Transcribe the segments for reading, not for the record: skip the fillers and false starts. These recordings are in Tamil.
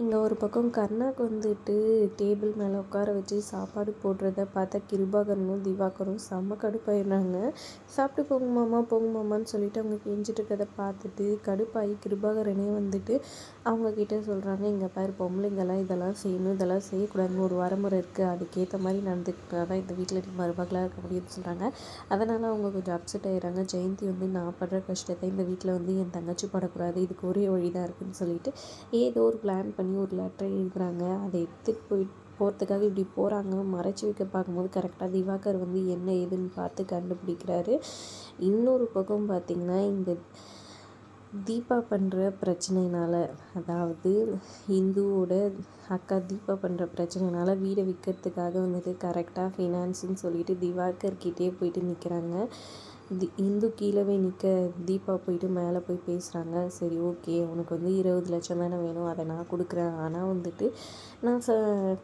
இங்கே ஒரு பக்கம் கர்ணாக்கு வந்துட்டு டேபிள் மேலே உட்கார வச்சு சாப்பாடு போடுறத பார்த்தா கிருபாகரனும் திவாகரும் செம்ம கடுப்பாயிடுறாங்க. சாப்பிட்டு போங்க மாமான்னு சொல்லிட்டு அவங்க கெஞ்சிட்டு இருக்கிறத பார்த்துட்டு கடுப்பாகி கிருபாகரனே வந்துட்டு அவங்கக்கிட்ட சொல்கிறாங்க, இங்கே பாரு பொம்பளைங்கெல்லாம் இதெல்லாம் செய்யணும், இதெல்லாம் செய்யக்கூடாதுன்னு ஒரு வரமுறை இருக்குது, அதுக்கேற்ற மாதிரி நடந்துக்கிட்டா தான் இந்த வீட்டில் நீ மருமகளாக இருக்க முடியும்னு சொல்கிறாங்க. அதனால் அவங்க கொஞ்சம் அப்செட் ஆகிடுறாங்க. ஜெயந்தி வந்து நான் படுற கஷ்டத்தை இந்த வீட்டில் வந்து என் தங்கச்சி படக்கூடாது, இதுக்கு ஒரே வழி தான் இருக்குதுன்னு சொல்லிட்டு ஏதோ ஒரு பிளான் பண்ணி ஒரு லெட்டர் எழுதுகிறாங்க. அதை எடுத்துகிட்டு போகிறதுக்காக இப்படி போகிறாங்க. மறைச்சி வைக்க பார்க்கும்போது கரெக்டாக திவாகர் வந்து என்ன ஏதுன்னு பார்த்து கண்டுபிடிக்கிறாரு. இன்னொரு பக்கம் பார்த்திங்கன்னா இந்த தீபா பண்ணுற பிரச்சனையினால், அதாவது இந்துவோட அக்கா தீபா பண்ணுற பிரச்சனைனால வீடை விற்கிறதுக்காக வந்துட்டு கரெக்டாக ஃபினான்ஸுன்னு சொல்லிட்டு திவாகர்கிட்டே போயிட்டு நிற்கிறாங்க. இந்து கீழவே நிற்க தீபா போயிட்டு மேலே போய் பேசுகிறாங்க. சரி ஓகே, உனக்கு வந்து 20 லட்சம் தானே வேணும், அதை நான் கொடுக்குறேன், ஆனால் வந்துட்டு நான்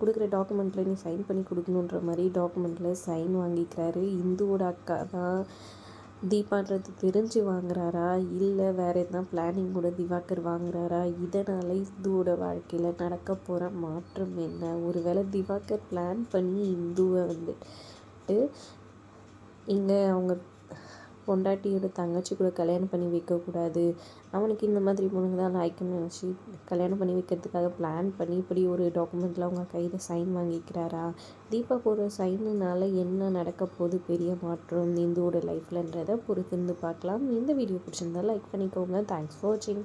கொடுக்குற டாக்குமெண்ட்டில் நீ சைன் பண்ணி கொடுக்கணுன்ற மாதிரி டாக்குமெண்ட்டில் சைன் வாங்கிக்கிறாரு. இந்துவோட அக்கா தான் தீபான்றது தெரிஞ்சு வாங்குறாரா இல்லை வேறு எதுனா பிளானிங் கூட திவாகர் வாங்குறாரா? இதனால் இந்துவோட வாழ்க்கையில் நடக்க போகிற மாற்றம் என்ன? ஒருவேளை திவாகர் பிளான் பண்ணி இந்துவை வந்துட்டு இங்கே அவங்க பொண்டாட்டியோட தங்கச்சி கூட கல்யாணம் பண்ணி வைக்கக்கூடாது, அவனுக்கு இந்த மாதிரி பொண்ணுங்க தான் லைக்குன்னு நினச்சி கல்யாணம் பண்ணி வைக்கிறதுக்காக பிளான் பண்ணி இப்படி ஒரு டாக்குமெண்ட்டில் அவங்க கையில் சைன் வாங்கிக்கிறாரா? தீபா போகிற சைனுனால என்ன நடக்க போகுது பெரிய மாற்றம் இந்துவோட லைஃப்லன்றதை பொறுத்திருந்து பார்க்கலாம். இந்த வீடியோ பிடிச்சிருந்தா லைக் பண்ணிக்கோங்க. தேங்க்ஸ் ஃபார் வாட்சிங்.